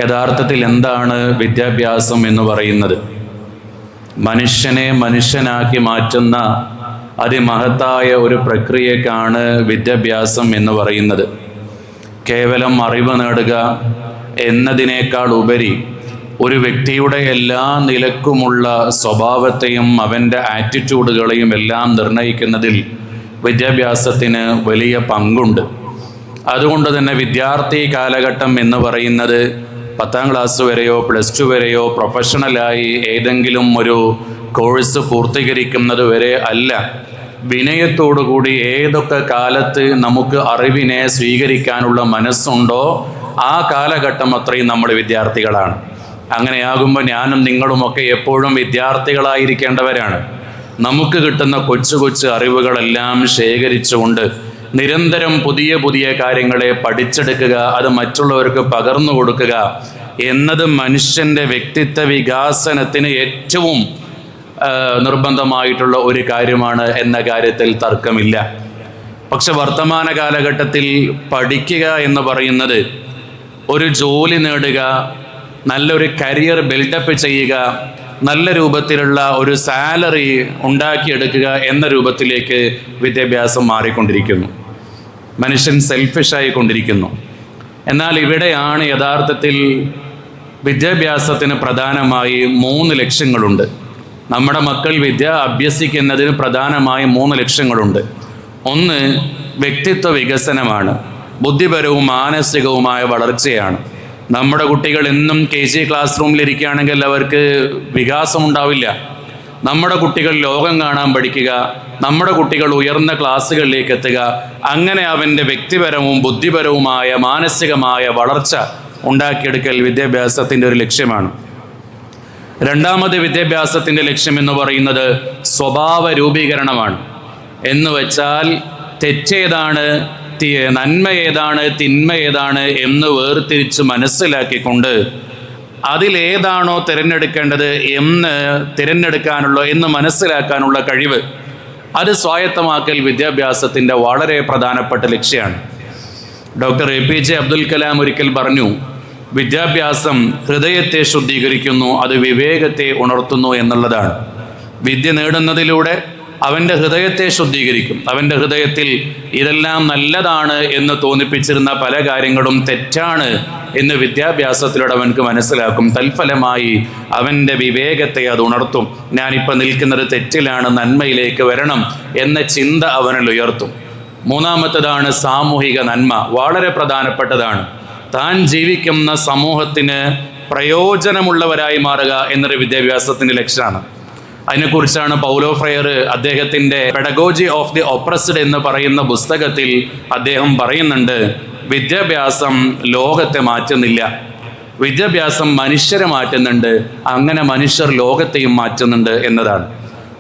യഥാർത്ഥത്തിൽ എന്താണ് വിദ്യാഭ്യാസം എന്ന് പറയുന്നത്? മനുഷ്യനെ മനുഷ്യനാക്കി മാറ്റുന്ന അതിമഹത്തായ ഒരു പ്രക്രിയക്കാണ് വിദ്യാഭ്യാസം എന്ന് പറയുന്നത്. കേവലം അറിവ് നേടുക എന്നതിനേക്കാൾ ഉപരി ഒരു വ്യക്തിയുടെ എല്ലാ നിലക്കുമുള്ള സ്വഭാവത്തെയും അവൻ്റെ ആറ്റിറ്റ്യൂഡുകളെയും എല്ലാം നിർണ്ണയിക്കുന്നതിൽ വിദ്യാഭ്യാസത്തിന് വലിയ പങ്കുണ്ട്. അതുകൊണ്ട് തന്നെ വിദ്യാർത്ഥി കാലഘട്ടം എന്ന് പറയുന്നത് 10ാം ക്ലാസ് വരെയോ +2 വരെയോ പ്രൊഫഷണലായി ഏതെങ്കിലും ഒരു കോഴ്സ് പൂർത്തീകരിക്കുന്നത് വരെ അല്ല. വിനയത്തോടുകൂടി ഏതൊക്കെ കാലത്ത് നമുക്ക് അറിവിനെ സ്വീകരിക്കാനുള്ള മനസ്സുണ്ടോ ആ കാലഘട്ടം അത്രയും നമ്മൾ വിദ്യാർത്ഥികളാണ്. അങ്ങനെയാകുമ്പോൾ ഞാനും നിങ്ങളുമൊക്കെ എപ്പോഴും വിദ്യാർത്ഥികളായിരിക്കേണ്ടവരാണ്. നമുക്ക് കിട്ടുന്ന കൊച്ചു കൊച്ചു അറിവുകളെല്ലാം ശേഖരിച്ചുകൊണ്ട് നിരന്തരം പുതിയ പുതിയ കാര്യങ്ങളെ പഠിച്ചെടുക്കുക, അത് മറ്റുള്ളവർക്ക് പകർന്നു കൊടുക്കുക എന്നത് മനുഷ്യൻ്റെ വ്യക്തിത്വ വികാസനത്തിന് ഏറ്റവും നിർബന്ധമായിട്ടുള്ള ഒരു കാര്യമാണ് എന്ന കാര്യത്തിൽ തർക്കമില്ല. പക്ഷെ വർത്തമാന കാലഘട്ടത്തിൽ പഠിക്കുക എന്ന് പറയുന്നത് ഒരു ജോലി നേടുക, നല്ലൊരു കരിയർ ബിൽഡപ്പ് ചെയ്യുക, നല്ല രൂപത്തിലുള്ള ഒരു സാലറി ഉണ്ടാക്കിയെടുക്കുക എന്ന രൂപത്തിലേക്ക് വിദ്യാഭ്യാസം മാറിക്കൊണ്ടിരിക്കുന്നു. മനുഷ്യൻ സെൽഫിഷായിക്കൊണ്ടിരിക്കുന്നു. എന്നാൽ ഇവിടെയാണ് യഥാർത്ഥത്തിൽ വിദ്യാഭ്യാസത്തിന് പ്രധാനമായി 3 ലക്ഷ്യങ്ങളുണ്ട്. നമ്മുടെ മക്കൾ വിദ്യ അഭ്യസിക്കുന്നതിന് പ്രധാനമായി 3 ലക്ഷ്യങ്ങളുണ്ട്. ഒന്ന് വ്യക്തിത്വ വികസനമാണ്, ബുദ്ധിപരവും മാനസികവുമായ വളർച്ചയാണ്. നമ്മുടെ കുട്ടികൾ എന്നും KG ക്ലാസ് റൂമിലിരിക്കുകയാണെങ്കിൽ അവർക്ക് വികാസം ഉണ്ടാവില്ല. നമ്മുടെ കുട്ടികൾ ലോകം കാണാൻ പഠിക്കുക, നമ്മുടെ കുട്ടികൾ ഉയർന്ന ക്ലാസ്സുകളിലേക്ക് എത്തുക, അങ്ങനെ അവൻ്റെ വ്യക്തിപരവും ബുദ്ധിപരവുമായ മാനസികമായ വളർച്ച ഉണ്ടാക്കിയെടുക്കൽ വിദ്യാഭ്യാസത്തിൻ്റെ ഒരു ലക്ഷ്യമാണ്. രണ്ടാമത് വിദ്യാഭ്യാസത്തിൻ്റെ ലക്ഷ്യം എന്ന് പറയുന്നത് സ്വഭാവ രൂപീകരണമാണ്. എന്ന് വെച്ചാൽ തെറ്റേതാണ്, നന്മ ഏതാണ്, തിന്മ ഏതാണ് എന്ന് വേർതിരിച്ച് മനസ്സിലാക്കിക്കൊണ്ട് അതിലേതാണോ തിരഞ്ഞെടുക്കേണ്ടത് എന്ന് മനസ്സിലാക്കാനുള്ള കഴിവ്, അത് സ്വായത്തമാക്കൽ വിദ്യാഭ്യാസത്തിൻ്റെ വളരെ പ്രധാനപ്പെട്ട ലക്ഷ്യമാണ്. ഡോക്ടർ APJ അബ്ദുൽ കലാം ഒരിക്കൽ പറഞ്ഞു, വിദ്യാഭ്യാസം ഹൃദയത്തെ ശുദ്ധീകരിക്കുന്നു, അത് വിവേകത്തെ ഉണർത്തുന്നു എന്നുള്ളതാണ്. വിദ്യ നേടുന്നതിലൂടെ അവൻ്റെ ഹൃദയത്തെ ശുദ്ധീകരിക്കും. അവൻ്റെ ഹൃദയത്തിൽ ഇതെല്ലാം നല്ലതാണ് എന്ന് തോന്നിപ്പിച്ചിരുന്ന പല കാര്യങ്ങളും തെറ്റാണ് എന്ന് വിദ്യാഭ്യാസത്തിലൂടെ അവൻക്ക് മനസ്സിലാക്കും. തൽഫലമായി അവൻ്റെ വിവേകത്തെ അത് ഉണർത്തും. ഞാനിപ്പോൾ നിൽക്കുന്നത് തെറ്റിലാണ്, നന്മയിലേക്ക് വരണം എന്ന ചിന്ത അവനിൽ ഉയർത്തും. മൂന്നാമത്തേതാണ് സാമൂഹിക നന്മ. വളരെ പ്രധാനപ്പെട്ടതാണ്. താൻ ജീവിക്കുന്ന സമൂഹത്തിന് പ്രയോജനമുള്ളവരായി മാറുക എന്നൊരു വിദ്യാഭ്യാസത്തിൻ്റെ ലക്ഷ്യമാണ്. അതിനെക്കുറിച്ചാണ് പൗലോ ഫ്രയർ അദ്ദേഹത്തിൻ്റെ പെഡഗോജി ഓഫ് ദി ഒപ്രസ്ഡ് എന്ന് പറയുന്ന പുസ്തകത്തിൽ അദ്ദേഹം പറയുന്നുണ്ട്, വിദ്യാഭ്യാസം ലോകത്തെ മാറ്റുന്നില്ല, വിദ്യാഭ്യാസം മനുഷ്യരെ മാറ്റുന്നുണ്ട്, അങ്ങനെ മനുഷ്യർ ലോകത്തെയും മാറ്റുന്നുണ്ട് എന്നതാണ്.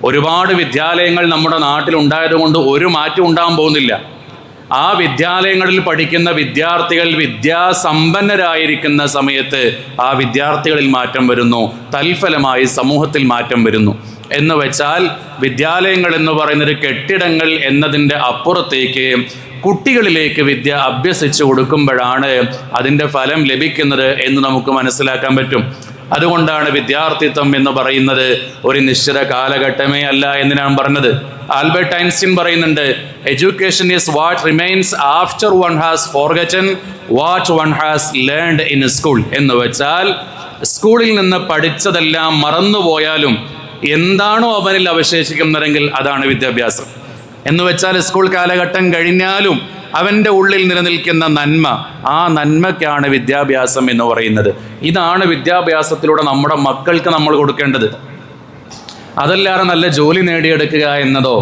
ഒരുപാട് വിദ്യാലയങ്ങൾ നമ്മുടെ നാട്ടിൽ ഉണ്ടായതുകൊണ്ട് ഒരു മാറ്റം ഉണ്ടാകാൻ പോകുന്നില്ല. ആ വിദ്യാലയങ്ങളിൽ പഠിക്കുന്ന വിദ്യാർത്ഥികൾ വിദ്യാസമ്പന്നരായിരിക്കുന്ന സമയത്ത് ആ വിദ്യാർത്ഥികളിൽ മാറ്റം വരുന്നു, തൽഫലമായി സമൂഹത്തിൽ മാറ്റം വരുന്നു. എന്ന് വെച്ചാൽ വിദ്യാലയങ്ങൾ എന്ന് പറയുന്നത് കെട്ടിടങ്ങൾ എന്നതിൻ്റെ അപ്പുറത്തേക്ക് കുട്ടികളിലേക്ക് വിദ്യ അഭ്യസിച്ചു കൊടുക്കുമ്പോഴാണ് അതിൻ്റെ ഫലം ലഭിക്കുന്നത് എന്ന് നമുക്ക് മനസ്സിലാക്കാൻ പറ്റും. അതുകൊണ്ടാണ് വിദ്യാർത്ഥിത്വം എന്ന് പറയുന്നത് ഒരു നിശ്ചിത കാലഘട്ടമേ അല്ല എന്ന് ഞാൻ പറഞ്ഞത്. ആൽബർട്ട് ഐൻസ്റ്റീൻ പറയുന്നുണ്ട്, education is what remains after one has ഫോർഗറ്റൻ what one has learned in school. എന്ന് വെച്ചാൽ സ്കൂളിൽ നിന്ന് പഠിച്ചതെല്ലാം മറന്നുപോയാലും എന്താണോ അവനിൽ അവശേഷിക്കുന്നതെങ്കിൽ അതാണ് വിദ്യാഭ്യാസം. എന്ന് വെച്ചാൽ സ്കൂൾ കാലഘട്ടം കഴിഞ്ഞാലും അവൻ്റെ ഉള്ളിൽ നിലനിൽക്കുന്ന നന്മ, ആ നന്മയ്ക്കാണ് വിദ്യാഭ്യാസം എന്ന് പറയുന്നത്. ഇതാണ് വിദ്യാഭ്യാസത്തിലൂടെ നമ്മുടെ മക്കൾക്ക് നമ്മൾ കൊടുക്കേണ്ടത്. അതല്ലാതെ നല്ല ജോലി നേടിയെടുക്കുക എന്നതോ,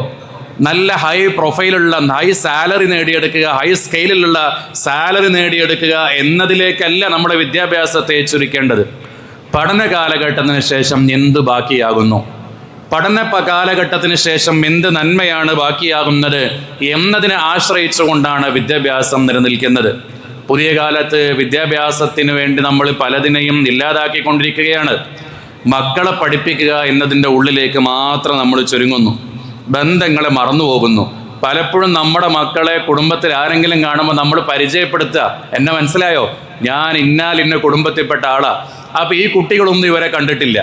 നല്ല ഹൈ പ്രൊഫൈലുള്ള ഹൈ സാലറി നേടിയെടുക്കുക, ഹൈ സ്കെയിലുള്ള സാലറി നേടിയെടുക്കുക എന്നതിലേക്കല്ല നമ്മുടെ വിദ്യാഭ്യാസത്തെ ചുരുക്കേണ്ടത്. പഠന കാലഘട്ടത്തിന് ശേഷം എന്ത് ബാക്കിയാകുന്നു, പഠന കാലഘട്ടത്തിന് ശേഷം എന്ത് നന്മയാണ് ബാക്കിയാകുന്നത് എന്നതിനെ ആശ്രയിച്ചുകൊണ്ടാണ് വിദ്യാഭ്യാസം നിലനിൽക്കുന്നത്. പുതിയ കാലത്ത് വിദ്യാഭ്യാസത്തിന് വേണ്ടി നമ്മൾ പലതിനെയും ഇല്ലാതാക്കിക്കൊണ്ടിരിക്കുകയാണ്. മക്കളെ പഠിപ്പിക്കുക എന്നതിൻ്റെ ഉള്ളിലേക്ക് മാത്രം നമ്മൾ ചുരുങ്ങുന്നു, ബന്ധങ്ങളെ മറന്നു പോകുന്നു. പലപ്പോഴും നമ്മുടെ മക്കളെ കുടുംബത്തിൽ ആരെങ്കിലും കാണുമ്പോൾ നമ്മൾ പരിചയപ്പെടുത്തുക, എന്നെ മനസ്സിലായോ, ഞാൻ ഇന്ന കുടുംബത്തിൽപ്പെട്ട ആളാ. അപ്പൊ ഈ കുട്ടികളൊന്നും ഇവരെ കണ്ടിട്ടില്ല.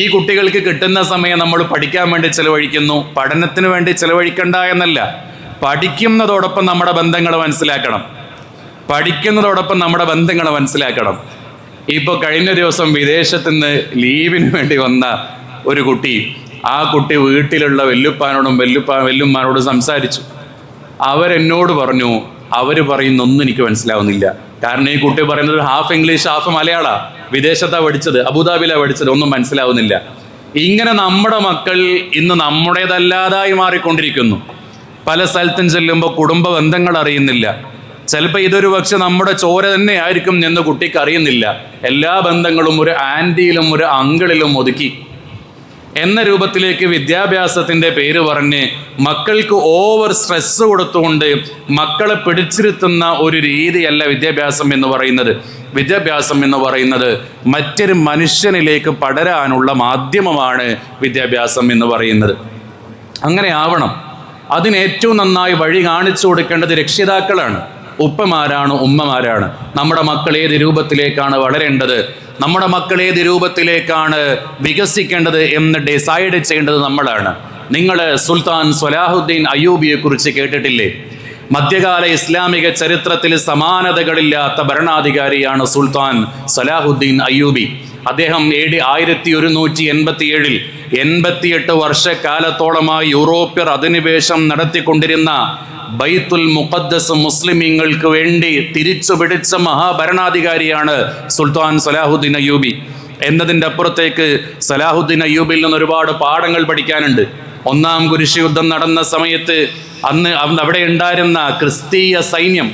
ഈ കുട്ടികൾക്ക് കിട്ടുന്ന സമയം നമ്മൾ പഠിക്കാൻ വേണ്ടി ചെലവഴിക്കുന്നു. പഠനത്തിന് വേണ്ടി ചെലവഴിക്കണ്ട എന്നല്ല, പഠിക്കുന്നതോടൊപ്പം നമ്മുടെ ബന്ധങ്ങൾ മനസ്സിലാക്കണം. ഇപ്പോൾ കഴിഞ്ഞ ദിവസം വിദേശത്ത് നിന്ന് ലീവിന് വേണ്ടി വന്ന ഒരു കുട്ടി, ആ കുട്ടി വീട്ടിലുള്ള വല്ലുമ്മാനോടും സംസാരിച്ചു. അവരെന്നോട് പറഞ്ഞു, അവർ പറയുന്നൊന്നും എനിക്ക് മനസ്സിലാവുന്നില്ല. കാരണം ഈ കുട്ടി പറയുന്നത് ഹാഫ് ഇംഗ്ലീഷ് ഹാഫ് മലയാള, വിദേശത്താണ് പഠിച്ചത്, അബുദാബിയിലാണ് പഠിച്ചത്, ഒന്നും മനസ്സിലാവുന്നില്ല. ഇങ്ങനെ നമ്മുടെ മക്കൾ ഇന്ന് നമ്മുടേതല്ലാതായി മാറിക്കൊണ്ടിരിക്കുന്നു. പല സ്ഥലത്തും ചെല്ലുമ്പോൾ കുടുംബ ബന്ധങ്ങൾ അറിയുന്നില്ല. ചിലപ്പോൾ ഇതൊരു പക്ഷെ നമ്മുടെ ചോര തന്നെ ആയിരിക്കും എന്ന് കുട്ടിക്ക് അറിയുന്നില്ല. എല്ലാ ബന്ധങ്ങളും ഒരു ആൻറ്റിയിലും ഒരു അങ്കിളിലും ഒതുക്കി എന്ന രൂപത്തിലേക്ക് വിദ്യാഭ്യാസത്തിൻ്റെ പേര് പറഞ്ഞ് മക്കൾക്ക് ഓവർ സ്ട്രെസ് കൊടുത്തുകൊണ്ട് മക്കളെ പിടിച്ചിരുത്തുന്ന ഒരു രീതിയല്ല വിദ്യാഭ്യാസം എന്ന് പറയുന്നത്. വിദ്യാഭ്യാസം എന്ന് പറയുന്നത് മറ്റൊരു മനുഷ്യനിലേക്ക് പടരാനുള്ള മാധ്യമമാണ് വിദ്യാഭ്യാസം എന്ന് പറയുന്നത്. അങ്ങനെ ആവണം. അതിന് ഏറ്റവും നന്നായി വഴി കാണിച്ചു കൊടുക്കേണ്ടത് രക്ഷിതാക്കളാണ്, ഉപ്പമാരാണ്, ഉമ്മമാരാണ്. നമ്മുടെ മക്കൾ ഏത് രൂപത്തിലേക്കാണ് വളരേണ്ടത്, നമ്മുടെ മക്കൾ ഏത് രൂപത്തിലേക്കാണ് വികസിക്കേണ്ടത് എന്ന് ഡിസൈഡ് ചെയ്യേണ്ടത് നമ്മളാണ്. നിങ്ങൾ സുൽത്താൻ സ്വലാഹുദ്ദീൻ അയ്യൂബിയെ കുറിച്ച് കേട്ടിട്ടില്ലേ? മധ്യകാല ഇസ്ലാമിക ചരിത്രത്തിൽ സമാനതകളില്ലാത്ത ഭരണാധികാരിയാണ് സുൽത്താൻ സലാഹുദ്ദീൻ അയ്യൂബി. അദ്ദേഹം AD 1187 88 വർഷക്കാലത്തോളമായി യൂറോപ്യർ അധിനിവേശം നടത്തിക്കൊണ്ടിരുന്ന ബൈത്തുൽ മുഖദ്ദസ് മുസ്ലിമീങ്ങൾക്ക് വേണ്ടി തിരിച്ചു പിടിച്ച മഹാഭരണാധികാരിയാണ് സുൽത്താൻ സലാഹുദ്ദീൻ അയ്യൂബി. എന്നതിൻ്റെ അപ്പുറത്തേക്ക് സലാഹുദ്ദീൻ അയ്യൂബിൽ നിന്ന് ഒരുപാട് പാഠങ്ങൾ പഠിക്കാനുണ്ട്. ഒന്നാം കുരിശ് യുദ്ധം നടന്ന സമയത്ത് അന്ന് അവിടെ ഉണ്ടായിരുന്ന ക്രിസ്തീയ സൈന്യം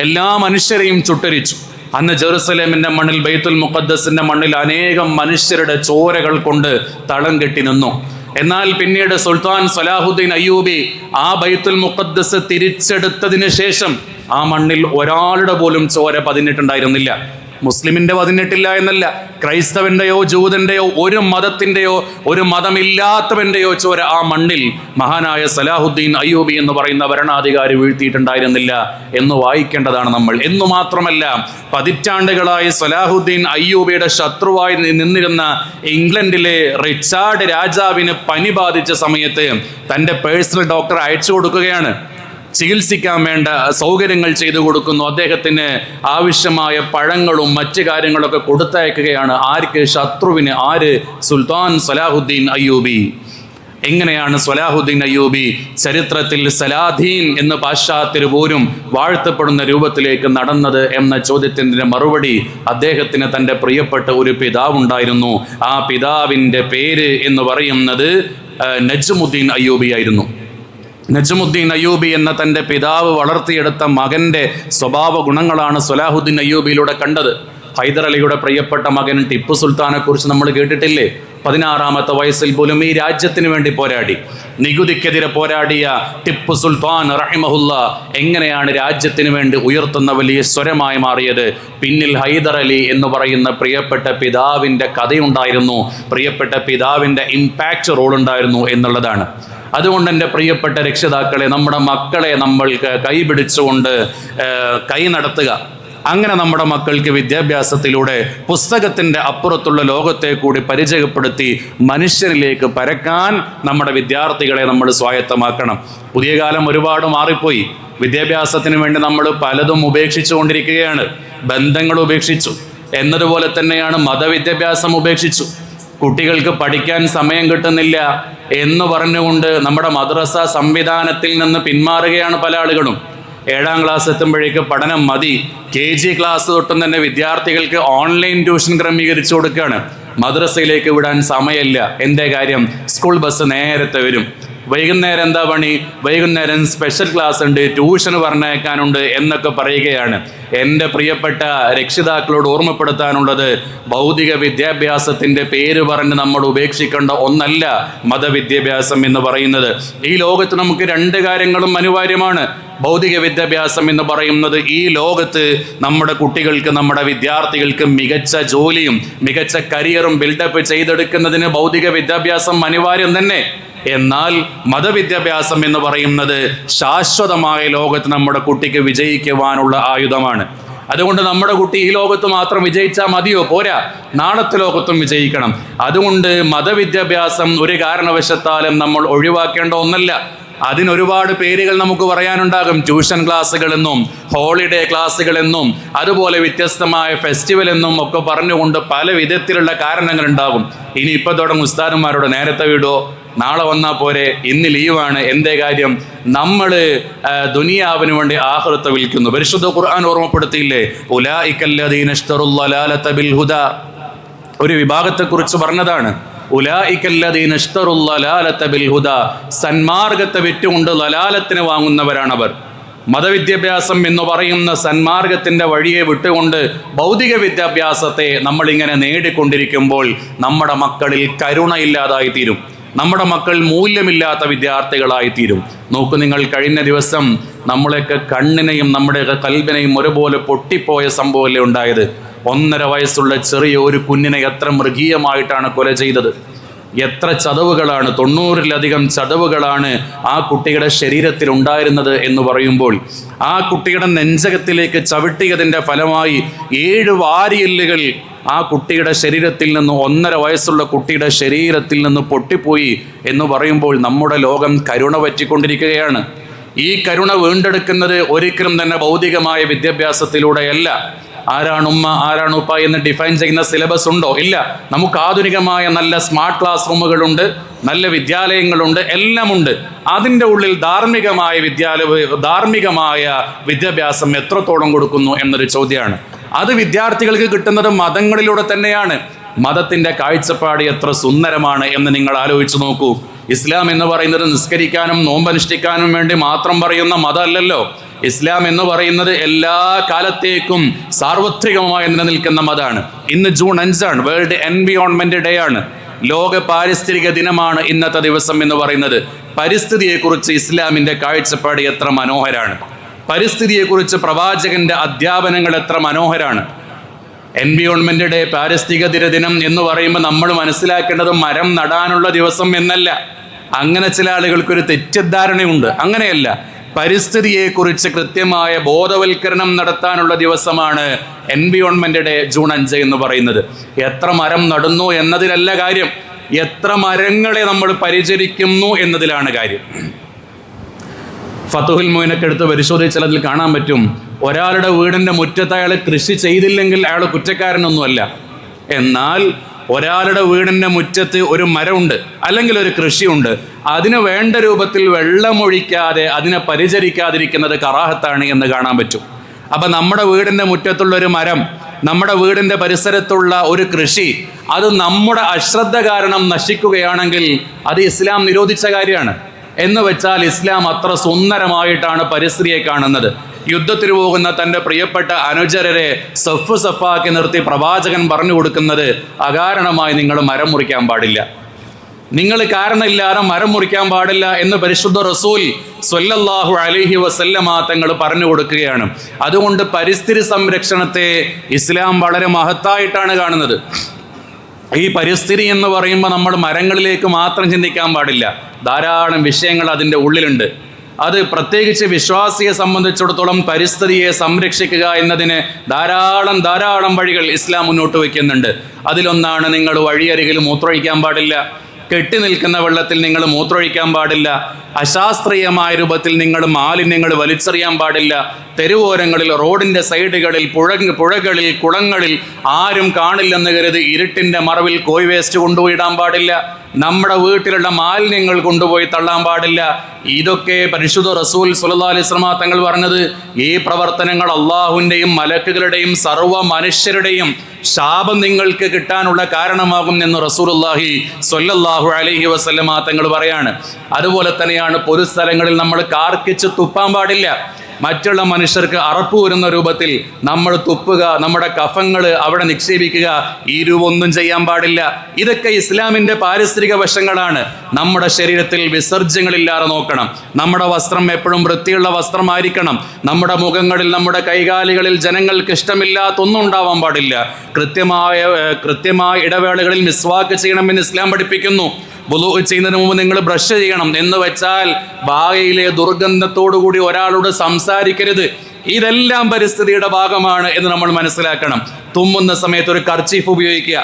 എല്ലാ മനുഷ്യരെയും ചുട്ടരിച്ചു. അന്ന് ജെറുസലേമിൻ്റെ മണ്ണിൽ, ബൈത്തുൽ മുഖദ്ദസിൻ്റെ മണ്ണിൽ അനേകം മനുഷ്യരുടെ ചോരകൾ കൊണ്ട് തളം കെട്ടി നിന്നു. എന്നാൽ പിന്നീട് സുൽത്താൻ സലാഹുദ്ദീൻ അയ്യൂബി ആ ബൈത്തുൽ മുഖദ്ദസ് തിരിച്ചെടുത്തതിന് ശേഷം ആ മണ്ണിൽ ഒരാളുടെ പോലും ചോര പതിഞ്ഞിട്ടുണ്ടായിരുന്നില്ല. മുസ്ലിമിൻ്റെ പതിഞ്ഞിട്ടില്ല എന്നല്ല, ക്രൈസ്തവൻ്റെയോ ജൂതൻ്റെയോ ഒരു മതത്തിൻ്റെയോ ഒരു മതമില്ലാത്തവൻ്റെയോ ചോര ആ മണ്ണിൽ മഹാനായ സലാഹുദ്ദീൻ അയ്യൂബി എന്ന് പറയുന്ന ഭരണാധികാരി വീഴ്ത്തിയിട്ടുണ്ടായിരുന്നില്ല എന്ന് വായിക്കേണ്ടതാണ് നമ്മൾ. എന്നു മാത്രമല്ല, പതിറ്റാണ്ടുകളായി സലാഹുദ്ദീൻ അയ്യൂബിയുടെ ശത്രുവായി നിന്നിരുന്ന ഇംഗ്ലണ്ടിലെ റിച്ചാർഡ് രാജാവിന് പനി ബാധിച്ച സമയത്ത് തൻ്റെ പേഴ്സണൽ ഡോക്ടറെ അയച്ചു കൊടുക്കുകയാണ്. ചികിത്സിക്കാൻ വേണ്ട സൗകര്യങ്ങൾ ചെയ്തു കൊടുക്കുന്നു. അദ്ദേഹത്തിന് ആവശ്യമായ പഴങ്ങളും മറ്റു കാര്യങ്ങളൊക്കെ കൊടുത്തയക്കുകയാണ്. ആർക്ക്? ശത്രുവിന്. ആര്? സുൽത്താൻ സലാഹുദ്ദീൻ അയ്യൂബി. എങ്ങനെയാണ് സലാഹുദ്ദീൻ അയ്യൂബി ചരിത്രത്തിൽ സലാദീൻ എന്ന് പാശ്ചാത്യർ പോലും വാഴ്ത്തപ്പെടുന്ന രൂപത്തിലേക്ക് നടന്നത് എന്ന ചോദ്യത്തിൻ്റെ മറുപടി, അദ്ദേഹത്തിന് തൻ്റെ പ്രിയപ്പെട്ട ഒരു പിതാവുണ്ടായിരുന്നു. ആ പിതാവിൻ്റെ പേര് എന്ന് പറയുന്നത് നജ്മുദ്ദീൻ അയ്യൂബി ആയിരുന്നു. നജ്മുദ്ദീൻ അയ്യൂബി എന്ന തൻ്റെ പിതാവ് വളർത്തിയെടുത്ത മകൻ്റെ സ്വഭാവ ഗുണങ്ങളാണ് സലാഹുദ്ദീൻ അയ്യൂബിയിലൂടെ കണ്ടത്. ഹൈദർ അലിയുടെ പ്രിയപ്പെട്ട മകൻ ടിപ്പു സുൽത്താനെ കുറിച്ച് നമ്മൾ കേട്ടിട്ടില്ലേ? 16-ാമത്തെ വയസ്സിൽ പോലും ഈ രാജ്യത്തിന് വേണ്ടി പോരാടി, നികുതിക്കെതിരെ പോരാടിയ ടിപ്പു സുൽത്താൻ റഹിമഹുല്ല എങ്ങനെയാണ് രാജ്യത്തിന് വേണ്ടി ഉയർത്തുന്ന വലിയ സ്വരമായി മാറിയത്? പിന്നിൽ ഹൈദർ അലി എന്ന് പറയുന്ന പ്രിയപ്പെട്ട പിതാവിൻ്റെ കഥയുണ്ടായിരുന്നു, പ്രിയപ്പെട്ട പിതാവിൻ്റെ ഇമ്പാക്റ്റ് റോൾ ഉണ്ടായിരുന്നു എന്നുള്ളതാണ്. അതുകൊണ്ട് എൻ്റെ പ്രിയപ്പെട്ട രക്ഷിതാക്കളെ, നമ്മുടെ മക്കളെ നമ്മൾക്ക് കൈപിടിച്ചുകൊണ്ട് കൈ നടത്തുക. അങ്ങനെ നമ്മുടെ മക്കൾക്ക് വിദ്യാഭ്യാസത്തിലൂടെ പുസ്തകത്തിൻ്റെ അപ്പുറത്തുള്ള ലോകത്തെ കൂടി പരിചയപ്പെടുത്തി മനുഷ്യരിലേക്ക് പരക്കാൻ നമ്മുടെ വിദ്യാർത്ഥികളെ നമ്മൾ സ്വായത്തമാക്കണം. പുതിയ കാലം ഒരുപാട് മാറിപ്പോയി. വിദ്യാഭ്യാസത്തിന് വേണ്ടി നമ്മൾ പലതും ഉപേക്ഷിച്ചു കൊണ്ടിരിക്കുകയാണ്. ബന്ധങ്ങൾ ഉപേക്ഷിച്ചു എന്നതുപോലെ തന്നെയാണ് മതവിദ്യാഭ്യാസം ഉപേക്ഷിച്ചു. കുട്ടികൾക്ക് പഠിക്കാൻ സമയം കിട്ടുന്നില്ല എന്ന് പറഞ്ഞുകൊണ്ട് നമ്മുടെ മദ്രസ സംവിധാനത്തിൽ നിന്ന് പിന്മാറുകയാണ് പല ആളുകളും. 7-ാം ക്ലാസ് എത്തുമ്പോഴേക്ക് പഠനം മതി. KG ക്ലാസ് തൊട്ടും തന്നെ വിദ്യാർത്ഥികൾക്ക് ഓൺലൈൻ ട്യൂഷൻ ക്രമീകരിച്ചു കൊടുക്കുകയാണ്. മദ്രസയിലേക്ക് വിടാൻ സമയമില്ല. എന്തേ കാര്യം? സ്കൂൾ ബസ് നേരത്തെ വരും. വൈകുന്നേരം എന്താ പണി? വൈകുന്നേരം സ്പെഷ്യൽ ക്ലാസ് ഉണ്ട്, ട്യൂഷന് പറഞ്ഞയക്കാനുണ്ട് എന്നൊക്കെ പറയുകയാണ്. എൻ്റെ പ്രിയപ്പെട്ട രക്ഷിതാക്കളോട് ഓർമ്മപ്പെടുത്താനുള്ളത്, ഭൗതിക വിദ്യാഭ്യാസത്തിൻ്റെ പേര് പറഞ്ഞ് നമ്മൾ ഉപേക്ഷിക്കേണ്ട ഒന്നല്ല മതവിദ്യാഭ്യാസം എന്ന് പറയുന്നത്. ഈ ലോകത്ത് നമുക്ക് രണ്ട് കാര്യങ്ങളും അനിവാര്യമാണ്. ഭൗതിക വിദ്യാഭ്യാസം എന്ന് പറയുന്നത് ഈ ലോകത്ത് നമ്മുടെ കുട്ടികൾക്ക്, നമ്മുടെ വിദ്യാർത്ഥികൾക്ക് മികച്ച ജോലിയും മികച്ച കരിയറും ബിൽഡപ്പ് ചെയ്തെടുക്കുന്നതിന് ഭൗതിക വിദ്യാഭ്യാസം അനിവാര്യം തന്നെ. എന്നാൽ മതവിദ്യാഭ്യാസം എന്ന് പറയുന്നത് ശാശ്വതമായ ലോകത്ത് നമ്മുടെ കുട്ടിക്ക് വിജയിക്കുവാനുള്ള ആയുധമാണ്. അതുകൊണ്ട് നമ്മുടെ കുട്ടി ഈ ലോകത്ത് മാത്രം വിജയിച്ചാൽ മതിയോ? പോരാ, നാളത്തെ ലോകത്തും വിജയിക്കണം. അതുകൊണ്ട് മതവിദ്യാഭ്യാസം ഒരു കാരണവശത്താലും നമ്മൾ ഒഴിവാക്കേണ്ട ഒന്നല്ല. അതിനൊരുപാട് പേരുകൾ നമുക്ക് പറയാനുണ്ടാകും. ട്യൂഷൻ ക്ലാസ്സുകളെന്നും ഹോളിഡേ ക്ലാസ്സുകളെന്നും അതുപോലെ വ്യത്യസ്തമായ ഫെസ്റ്റിവൽ എന്നും ഒക്കെ പറഞ്ഞുകൊണ്ട് പല വിധത്തിലുള്ള കാരണങ്ങളുണ്ടാകും. ഇനി ഇപ്പം തുടങ്ങും ഉസ്താദന്മാരോട് നേരത്തെ വിടുമോ, നാളെ വന്നാൽ പോരെ, ഇന്ന് ലീവാണ്, എന്തേ കാര്യം? നമ്മൾ ദുനിയാവിന് വേണ്ടി ആഖിറത്ത് വിൽക്കുന്നു. പരിശുദ്ധ ഖുർആൻ ഓർമ്മപ്പെടുത്തിയില്ലേ, ഉലൈകല്ലദീന ഇശ്തറുൽ ളലാലത ബിൽ ഹുദാ. ഒരു വിഭാഗത്തെക്കുറിച്ച് പറഞ്ഞതാണ്. ഉലൈകല്ലദീന ഇശ്തറുൽ ളലാലത ബിൽ ഹുദാ, സന്മാർഗത്തെ വിറ്റുകൊണ്ട് ലലാലത്തിന് വാങ്ങുന്നവരാണവർ. മതവിദ്യാഭ്യാസം എന്ന് പറയുന്ന സന്മാർഗത്തിൻ്റെ വഴിയെ വിട്ടുകൊണ്ട് ഭൗതിക വിദ്യാഭ്യാസത്തെ നമ്മളിങ്ങനെ നേടിക്കൊണ്ടിരിക്കുമ്പോൾ നമ്മുടെ മക്കളിൽ കരുണയില്ലാതായിത്തീരും. നമ്മുടെ മക്കൾ മൂല്യമില്ലാത്ത വിദ്യാർത്ഥികളായിത്തീരും. നോക്കൂ നിങ്ങൾ, കഴിഞ്ഞ ദിവസം നമ്മളെയൊക്കെ കണ്ണിനെയും നമ്മുടെയൊക്കെ കൽബിനെയും ഒരുപോലെ പൊട്ടിപ്പോയ സംഭവമല്ലേ ഉണ്ടായത്? 1.5 വയസ്സുള്ള ചെറിയ ഒരു കുഞ്ഞിനെ എത്ര മൃഗീയമായിട്ടാണ് കൊല ചെയ്തത്. എത്ര ചതവുകളാണ്, 90-ലധികം ചതവുകളാണ് ആ കുട്ടിയുടെ ശരീരത്തിൽ ഉണ്ടായിരുന്നത് എന്ന് പറയുമ്പോൾ, ആ കുട്ടിയുടെ നെഞ്ചകത്തിലേക്ക് ചവിട്ടിയതിൻ്റെ ഫലമായി 7 വാരിയെല്ലുകൾ ആ കുട്ടിയുടെ ശരീരത്തിൽ നിന്ന്, 1.5 വയസ്സുള്ള കുട്ടിയുടെ ശരീരത്തിൽ നിന്ന് പൊട്ടിപ്പോയി എന്ന് പറയുമ്പോൾ നമ്മുടെ ലോകം കരുണ പറ്റിക്കൊണ്ടിരിക്കുകയാണ്. ഈ കരുണ വീണ്ടെടുക്കുന്നത് ഒരിക്കലും തന്നെ ഭൗതികമായ വിദ്യാഭ്യാസത്തിലൂടെയല്ല. ആരാണ് ഉമ്മ, ആരാണ് ഉപ്പ എന്ന് ഡിഫൈൻ ചെയ്യുന്ന സിലബസ് ഉണ്ടോ? ഇല്ല. നമുക്ക് ആധുനികമായ നല്ല സ്മാർട്ട് ക്ലാസ് റൂമുകളുണ്ട്, നല്ല വിദ്യാലയങ്ങളുണ്ട്, എല്ലാമുണ്ട്. അതിൻ്റെ ഉള്ളിൽ ധാർമ്മികമായ വിദ്യാഭ്യാസം എത്രത്തോളം കൊടുക്കുന്നു എന്നൊരു ചോദ്യമാണ്. അത് വിദ്യാർത്ഥികൾക്ക് കിട്ടുന്നത് മതങ്ങളിലൂടെ തന്നെയാണ്. മതത്തിൻ്റെ കാഴ്ചപ്പാട് എത്ര സുന്ദരമാണ് എന്ന് നിങ്ങൾ ആലോചിച്ച് നോക്കൂ. ഇസ്ലാം എന്ന് പറയുന്നത് നിസ്കരിക്കാനും നോമ്പനുഷ്ഠിക്കാനും വേണ്ടി മാത്രം പറയുന്ന മതമല്ലല്ലോ. ഇസ്ലാം എന്ന് പറയുന്നത് എല്ലാ കാലത്തേക്കും സാർവത്രികമായി നിലനിൽക്കുന്ന മതമാണ്. ഇന്ന് ജൂൺ 5 വേൾഡ് എൻവിയോൺമെന്റ് ഡേ ആണ്. ലോക പാരിസ്ഥിതിക ദിനമാണ് ഇന്നത്തെ ദിവസം എന്ന് പറയുന്നത്. പരിസ്ഥിതിയെക്കുറിച്ച് ഇസ്ലാമിൻ്റെ കാഴ്ചപ്പാട് എത്ര മനോഹരാണ്. പരിസ്ഥിതിയെക്കുറിച്ച് പ്രവാചകന്റെ അധ്യാപനങ്ങൾ എത്ര മനോഹരാണ്. എൻവിയോൺമെന്റ് ഡേ, പാരിസ്ഥിതിക ദിനം എന്ന് പറയുമ്പോൾ നമ്മൾ മനസ്സിലാക്കേണ്ടത് മരം നടാനുള്ള ദിവസം എന്നല്ല. അങ്ങനെ ചില ആളുകൾക്കൊരു തെറ്റിദ്ധാരണയുണ്ട്. അങ്ങനെയല്ല. പരിസ്ഥിതിയെക്കുറിച്ച് കൃത്യമായ ബോധവൽക്കരണം നടത്താനുള്ള ദിവസമാണ് എൻവിയോൺമെന്റ് ഡേ ജൂൺ 5 എന്ന് പറയുന്നത്. എത്ര മരം നടുന്നു എന്നതിലല്ല കാര്യം, എത്ര മരങ്ങളെ നമ്മൾ പരിചരിക്കുന്നു എന്നതിലാണ് കാര്യം. ഫതുഹുൽ മുഈനൊക്കെ എടുത്ത് പരിശോധിച്ചാൽ അതിൽ കാണാൻ പറ്റും, ഒരാളുടെ വീടിൻ്റെ മുറ്റത്ത് അയാൾ കൃഷി ചെയ്തില്ലെങ്കിൽ അയാൾ കുറ്റക്കാരനൊന്നുമല്ല. എന്നാൽ ഒരാളുടെ വീടിൻ്റെ മുറ്റത്ത് ഒരു മരമുണ്ട് അല്ലെങ്കിൽ ഒരു കൃഷിയുണ്ട്, അതിന് വേണ്ട രൂപത്തിൽ വെള്ളമൊഴിക്കാതെ അതിനെ പരിചരിക്കാതിരിക്കുന്നത് കറാഹത്താണ് എന്ന് കാണാൻ പറ്റും. അപ്പം നമ്മുടെ വീടിൻ്റെ മുറ്റത്തുള്ള ഒരു മരം, നമ്മുടെ വീടിൻ്റെ പരിസരത്തുള്ള ഒരു കൃഷി, അത് നമ്മുടെ അശ്രദ്ധ കാരണം നശിക്കുകയാണെങ്കിൽ അത് ഇസ്ലാം നിരോധിച്ച കാര്യമാണ്. എന്ന് വെച്ചാൽ ഇസ്ലാം അത്ര സുന്ദരമായിട്ടാണ് പരിസ്ഥിതിയെ കാണുന്നത്. യുദ്ധത്തിന് പോകുന്ന തൻ്റെ പ്രിയപ്പെട്ട അനുചരരെ സഫാക്കി നിർത്തി പ്രവാചകൻ പറഞ്ഞു കൊടുക്കുന്നത്, അകാരണമായി നിങ്ങൾ മരം മുറിക്കാൻ പാടില്ല, നിങ്ങൾ കാരണമില്ലാതെ മരം മുറിക്കാൻ പാടില്ല എന്ന് പരിശുദ്ധ റസൂൽ സ്വല്ലല്ലാഹു അലൈഹി വസല്ലമ തങ്ങൾ പറഞ്ഞു കൊടുക്കുകയാണ്. അതുകൊണ്ട് പരിസ്ഥിതി സംരക്ഷണത്തെ ഇസ്ലാം വളരെ മഹത്തായിട്ടാണ് കാണുന്നത്. ഈ പരിസ്ഥിതി എന്ന് പറയുമ്പോൾ നമ്മൾ മരങ്ങളിലേക്ക് മാത്രം ചിന്തിക്കാൻ പാടില്ല. ധാരാളം വിഷയങ്ങൾ അതിൻ്റെ ഉള്ളിലുണ്ട്. അത് പ്രത്യേകിച്ച് വിശ്വാസിയെ സംബന്ധിച്ചിടത്തോളം പരിസ്ഥിതിയെ സംരക്ഷിക്കുക എന്നതിന് ധാരാളം വഴികൾ ഇസ്ലാം മുന്നോട്ട് വയ്ക്കുന്നുണ്ട്. അതിലൊന്നാണ്, നിങ്ങൾ വഴിയരികിൽ മൂത്രമൊഴിക്കാൻ പാടില്ല, കെട്ടി നിൽക്കുന്ന വെള്ളത്തിൽ നിങ്ങൾ മൂത്രമൊഴിക്കാൻ പാടില്ല, അശാസ്ത്രീയമായ രൂപത്തിൽ നിങ്ങൾ മാലിന്യങ്ങൾ വലിച്ചെറിയാൻ പാടില്ല, തെരുവോരങ്ങളിൽ, റോഡിൻ്റെ സൈഡുകളിൽ, പുഴകളിൽ, കുളങ്ങളിൽ ആരും കാണില്ലെന്ന് കരുതി ഇരുട്ടിൻ്റെ മറവിൽ കോഴി വേസ്റ്റ് കൊണ്ടുപോയിടാൻ പാടില്ല, നമ്മുടെ വീട്ടിലുള്ള മാലിന്യങ്ങൾ കൊണ്ടുപോയി തള്ളാൻ പാടില്ല. ഇതൊക്കെ പരിശുദ്ധ റസൂൽ സ്വല്ലല്ലാഹു അലൈഹി വസല്ലം തങ്ങൾ പറഞ്ഞത്, ഈ പ്രവർത്തനങ്ങൾ അള്ളാഹുവിൻ്റെയും മലക്കുകളുടെയും സർവ്വ മനുഷ്യരുടെയും ശാപം നിങ്ങൾക്ക് കിട്ടാനുള്ള കാരണമാകും എന്ന് റസൂലുള്ളാഹി സ്വല്ലല്ലാഹു അലൈഹി വസല്ലം തങ്ങൾ പറയാണ്. അതുപോലെ തന്നെയാണ് പൊതുസ്ഥലങ്ങളിൽ നമ്മൾ കാർക്കിച്ച് തുപ്പാൻ പാടില്ല. മറ്റുള്ള മനുഷ്യർക്ക് അറപ്പ് വരുന്ന രൂപത്തിൽ നമ്മൾ തുപ്പുക, നമ്മുടെ കഫങ്ങൾ അവിടെ നിക്ഷേപിക്കുക, ഈ രൂപമൊന്നും ചെയ്യാൻ പാടില്ല. ഇതൊക്കെ ഇസ്ലാമിൻ്റെ പാരിസ്ഥിതിക വശങ്ങളാണ്. നമ്മുടെ ശരീരത്തിൽ വിസർജ്യങ്ങളില്ലാതെ നോക്കണം. നമ്മുടെ വസ്ത്രം എപ്പോഴും വൃത്തിയുള്ള വസ്ത്രമായിരിക്കണം. നമ്മുടെ മുഖങ്ങളിൽ, നമ്മുടെ കൈകാലുകളിൽ ജനങ്ങൾക്ക് ഇഷ്ടമില്ലാത്തൊന്നും ഉണ്ടാവാൻ പാടില്ല. കൃത്യമായ ഇടവേളകളിൽ മിസ്വാക്ക് ചെയ്യണമെന്ന് ഇസ്ലാം പഠിപ്പിക്കുന്നു. വുളൂ ചെയ്യുന്നതിന് മുമ്പ് നിങ്ങൾ ബ്രഷ് ചെയ്യണം എന്ന് വെച്ചാൽ വായയിലെ ദുർഗന്ധത്തോടുകൂടി ഒരാളോട് സംസാരിക്കരുത്. ഇതെല്ലാം പരിസ്ഥിതിയുടെ ഭാഗമാണ് എന്ന് നമ്മൾ മനസ്സിലാക്കണം. തുമ്മുന്ന സമയത്ത് ഒരു കർച്ചീഫ് ഉപയോഗിക്കുക,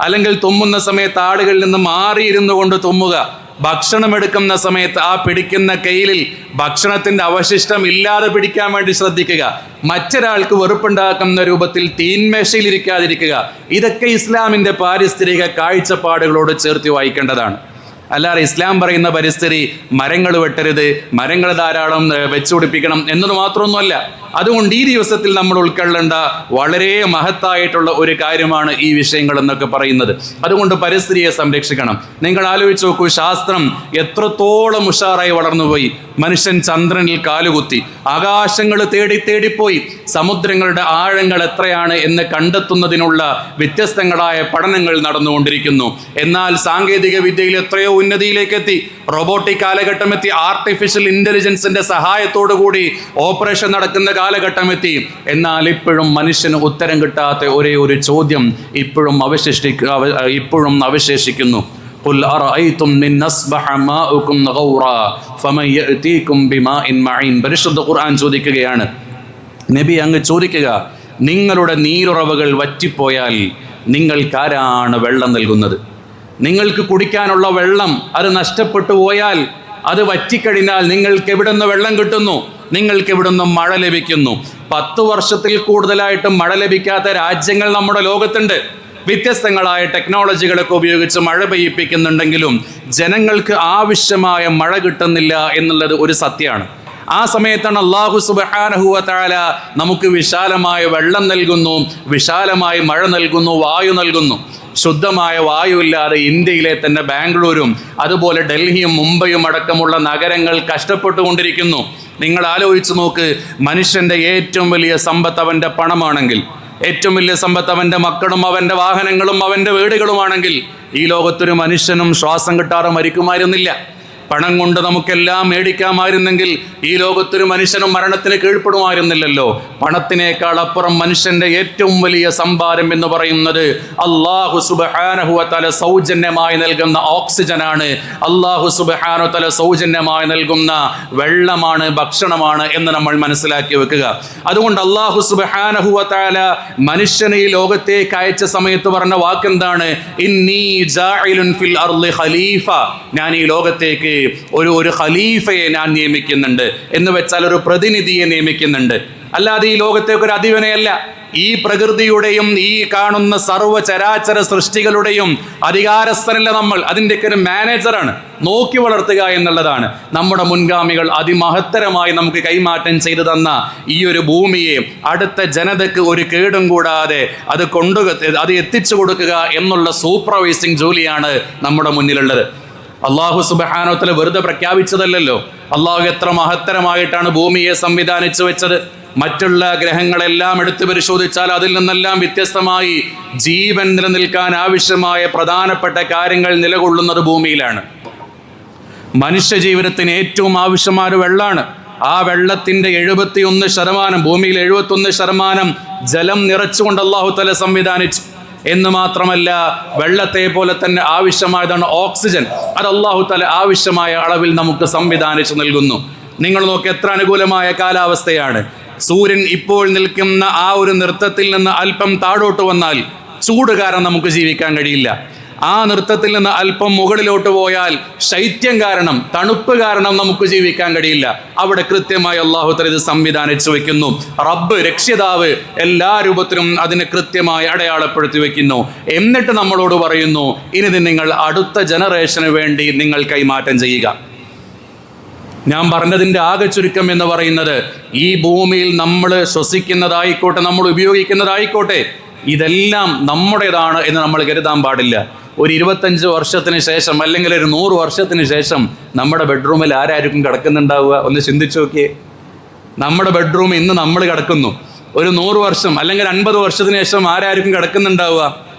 അല്ലെങ്കിൽ തുമ്മുന്ന സമയത്ത് ആളുകളിൽ നിന്ന് മാറിയിരുന്നു കൊണ്ട് തുമ്മുക. ഭക്ഷണം എടുക്കുന്ന സമയത്ത് ആ പിടിക്കുന്ന കയ്യിലിൽ ഭക്ഷണത്തിന്റെ അവശിഷ്ടം ഇല്ലാതെ പിടിക്കാൻ വേണ്ടി ശ്രദ്ധിക്കുക. മറ്റൊരാൾക്ക് വെറുപ്പുണ്ടാക്കുന്ന രൂപത്തിൽ തീന്മേശയിലിരിക്കാതിരിക്കുക. ഇതൊക്കെ ഇസ്ലാമിൻ്റെ പാരിസ്ഥിതിക കാഴ്ചപ്പാടുകളോട് ചേർത്ത് വായിക്കേണ്ടതാണ്. അല്ലാതെ ഇസ്ലാം പറയുന്ന പരിസ്ഥിതി മരങ്ങൾ വെട്ടരുത്, മരങ്ങൾ ധാരാളം വെച്ചുപിടിപ്പിക്കണം എന്നത് മാത്രമൊന്നുമല്ല. അതുകൊണ്ട് ഈ ദിവസത്തിൽ നമ്മൾ ഉൾക്കൊള്ളേണ്ട വളരെ മഹത്തായിട്ടുള്ള ഒരു കാര്യമാണ് ഈ വിഷയങ്ങൾ എന്നൊക്കെ പറയുന്നത്. അതുകൊണ്ട് പരിസ്ഥിതിയെ സംരക്ഷിക്കണം. നിങ്ങൾ ആലോചിച്ച് നോക്കൂ, ശാസ്ത്രം എത്രത്തോളം ഉഷാറായി വളർന്നുപോയി. മനുഷ്യൻ ചന്ദ്രനിൽ കാലുകുത്തി, ആകാശങ്ങൾ തേടിപ്പോയി, സമുദ്രങ്ങളുടെ ആഴങ്ങൾ എത്രയാണ് എന്ന് കണ്ടെത്തുന്നതിനുള്ള വ്യത്യസ്തങ്ങളായ പഠനങ്ങൾ നടന്നുകൊണ്ടിരിക്കുന്നു. എന്നാൽ സാങ്കേതിക വിദ്യയിൽ എത്രയോ ഉന്നതിയിലേക്ക് എത്തി. റോബോട്ടിക് കാലഘട്ടം എത്തി. ആർട്ടിഫിഷ്യൽ ഇന്റലിജൻസിന്റെ സഹായത്തോടു കൂടി ഓപ്പറേഷൻ നടക്കുന്ന കാലഘട്ടം എത്തി. എന്നാൽ ഇപ്പോഴും മനുഷ്യന് ഉത്തരം കിട്ടാത്ത ഒരേ ഒരു ചോദ്യം ഇപ്പോഴും അവശേഷിക്കുന്നു. ഖുൽ അറഅയ്തും മിൻ അസ്ബഹ മാഉകും ഗൗറാ ഫമൻ യഅതീകും ബിമാഇൻ മഈൻ. പരിശുദ്ധ ഖുർആൻ ചോദിക്കുകയാണ്, നബി അങ്ങ് ചോദിക്കുക, നിങ്ങളുടെ നീരുറവകൾ വറ്റിപ്പോയാൽ നിങ്ങൾക്കാരാണ് വെള്ളം നൽകുന്നത്? നിങ്ങൾക്ക് കുടിക്കാനുള്ള വെള്ളം അത് നഷ്ടപ്പെട്ടു പോയാൽ, അത് വറ്റിക്കഴിഞ്ഞാൽ നിങ്ങൾക്ക് എവിടുന്ന് വെള്ളം കിട്ടുന്നു? നിങ്ങൾക്ക് എവിടുന്ന് മഴ ലഭിക്കുന്നു? 10 വർഷത്തിൽ കൂടുതലായിട്ട് മഴ ലഭിക്കാത്ത രാജ്യങ്ങൾ നമ്മുടെ ലോകത്തുണ്ട്. വ്യത്യസ്തങ്ങളായ ടെക്നോളജികളൊക്കെ ഉപയോഗിച്ച് മഴ പെയ്യിപ്പിക്കുന്നുണ്ടെങ്കിലും ജനങ്ങൾക്ക് ആവശ്യമായ മഴ കിട്ടുന്നില്ല എന്നുള്ളത് ഒരു സത്യമാണ്. ആ സമയത്താണ് അല്ലാഹു സുബ്ഹാനഹു വ തആല നമുക്ക് വിശാലമായ വെള്ളം നൽകുന്നു, വിശാലമായ മഴ നൽകുന്നു, വായു നൽകുന്നു. ശുദ്ധമായ വായു ഇല്ലാതെ ഇന്ത്യയിലെ തന്നെ ബാംഗ്ലൂരും അതുപോലെ ഡൽഹിയും മുംബൈയും അടക്കമുള്ള നഗരങ്ങൾ കഷ്ടപ്പെട്ടുകൊണ്ടിരിക്കുന്നു. നിങ്ങൾ ആലോചിച്ച് നോക്ക്, മനുഷ്യൻ്റെ ഏറ്റവും വലിയ സമ്പത്ത് അവൻ്റെ പണമാണെങ്കിൽ, ഏറ്റവും വലിയ സമ്പത്ത് അവൻ്റെ മക്കളും അവൻ്റെ വാഹനങ്ങളും അവൻ്റെ വീടുകളുമാണെങ്കിൽ, ഈ ലോകത്തൊരു മനുഷ്യനും ശ്വാസം കിട്ടാതെ മരിക്കുമായിരുന്നില്ല. പണം കൊണ്ട് നമുക്കെല്ലാം മേടിക്കാമായിരുന്നെങ്കിൽ ഈ ലോകത്തൊരു മനുഷ്യനും മരണത്തിന് കീഴ്പ്പെടുമായിരുന്നില്ലല്ലോ. പണത്തിനേക്കാൾ അപ്പുറം മനുഷ്യന്റെ ഏറ്റവും വലിയ സമ്പാദ്യം എന്ന് പറയുന്നത് അല്ലാഹു സുബ്ഹാനഹു വ തആല സൗജന്യമായി നൽകുന്ന ഓക്സിജനാണ്. അല്ലാഹു സുബ്ഹാനഹു വ തആല സൗജന്യമായി നൽകുന്ന വെള്ളമാണ്, ഭക്ഷണമാണ് എന്ന് നമ്മൾ മനസ്സിലാക്കി വെക്കുക. അതുകൊണ്ട് അല്ലാഹു സുബ്ഹാനഹു വ തആല മനുഷ്യനെ ഈ ലോകത്തേക്ക് അയച്ച സമയത്ത് പറഞ്ഞ വാക്കെന്താണ്? ഇന്നി ജാഇലുൻ ഫിൽ അർളി ഖലീഫ. ഞാൻ ഈ ലോകത്തേക്ക് ഒരു ഖലീഫയെ ഞാൻ നിയമിക്കുന്നുണ്ട് എന്ന് വെച്ചാൽ ഒരു പ്രതിനിധിയെ നിയമിക്കുന്നുണ്ട്. അല്ലാതെ ഈ ലോകത്തേക്ക് ഒരു അധിപനെയല്ല. ഈ പ്രകൃതിയുടെയും ഈ കാണുന്ന സർവ്വചരാചര സൃഷ്ടികളുടെയും അധികാരസ്ഥനല്ല നമ്മൾ. അതിൻ്റെയൊക്കെ ഒരു മാനേജറാണ്. നോക്കി വളർത്തുക എന്നുള്ളതാണ്. നമ്മുടെ മുൻഗാമികൾ അതിമഹത്തരമായി നമുക്ക് കൈമാറ്റം ചെയ്തു തന്ന ഈ ഒരു ഭൂമിയെ അടുത്ത ജനതയ്ക്ക് ഒരു കേടും കൂടാതെ അത് എത്തിച്ചു കൊടുക്കുക എന്നുള്ള സൂപ്പർവൈസിങ് ജോലിയാണ് നമ്മുടെ മുന്നിലുള്ളത്. അല്ലാഹു സുബ്ഹാനഹു വ തആല വെറുതെ പ്രഖ്യാപിച്ചതല്ലല്ലോ. അല്ലാഹു എത്ര മഹത്തരമായിട്ടാണ് ഭൂമിയെ സംവിധാനിച്ചു വെച്ചത്. മറ്റുള്ള ഗ്രഹങ്ങളെല്ലാം എടുത്തു പരിശോധിച്ചാൽ അതിൽ നിന്നെല്ലാം വ്യത്യസ്തമായി ജീവൻ നിലനിൽക്കാൻ ആവശ്യമായ പ്രധാനപ്പെട്ട കാര്യങ്ങൾ നിലകൊള്ളുന്നത് ഭൂമിയിലാണ്. മനുഷ്യ ജീവിതത്തിന് ഏറ്റവും ആവശ്യമായ വെള്ളമാണ്. ആ വെള്ളത്തിന്റെ 71%, ഭൂമിയിൽ 71% ജലം നിറച്ചുകൊണ്ട് അല്ലാഹു തആല സംവിധാനിച്ചു. എന്ന് മാത്രമല്ല, വെള്ളത്തെ പോലെ തന്നെ ആവശ്യമായതാണ് ഓക്സിജൻ. അത് അല്ലാഹു തആല ആവശ്യമായ അളവിൽ നമുക്ക് സംവിധാനിച്ചു നൽകുന്നു. നിങ്ങൾ നോക്കി, എത്ര അനുകൂലമായ കാലാവസ്ഥയാണ്. സൂര്യൻ ഇപ്പോൾ നിൽക്കുന്ന ആ ഒരു നൃത്തത്തിൽ നിന്ന് അല്പം താഴോട്ട് വന്നാൽ ചൂട് കാരണം നമുക്ക് ജീവിക്കാൻ കഴിയില്ല. ആ നൃത്തത്തിൽ നിന്ന് അല്പം മുകളിലോട്ട് പോയാൽ ശൈത്യം കാരണം, തണുപ്പ് കാരണം നമുക്ക് ജീവിക്കാൻ കഴിയില്ല. അവിടെ കൃത്യമായി അല്ലാഹു തആല ഇത് സംവിധാനിച്ചു വെക്കുന്നു. റബ്ബ്, രക്ഷിതാവ്, എല്ലാ രൂപത്തിലും അതിനെ കൃത്യമായി അടയാളപ്പെടുത്തി വെക്കുന്നു. എന്നിട്ട് നമ്മളോട് പറയുന്നു, ഇനി നിങ്ങൾ അടുത്ത ജനറേഷന് വേണ്ടി നിങ്ങൾ കൈമാറ്റം ചെയ്യുക. ഞാൻ പറഞ്ഞതിൻ്റെ ആകെ ചുരുക്കം എന്ന് പറയുന്നത്, ഈ ഭൂമിയിൽ നമ്മൾ ശ്വസിക്കുന്നതായിക്കോട്ടെ, നമ്മൾ ഉപയോഗിക്കുന്നതായിക്കോട്ടെ, ഇതെല്ലാം നമ്മുടേതാണ് എന്ന് നമ്മൾ കരുതാൻ പാടില്ല. ഒരു 25 വർഷത്തിന് ശേഷം അല്ലെങ്കിൽ ഒരു 100 വർഷത്തിന് ശേഷം നമ്മുടെ ബെഡ്റൂമിൽ ആരായിരിക്കും കിടക്കുന്നുണ്ടാവുക? ഒന്ന് ചിന്തിച്ചു നോക്കിയേ. നമ്മുടെ ബെഡ്റൂം ഇന്ന് നമ്മൾ കിടക്കുന്നു. ഒരു 100 വർഷം അല്ലെങ്കിൽ 50 വർഷത്തിന് ശേഷം ആരായിരിക്കും കിടക്കുന്നുണ്ടാവുക?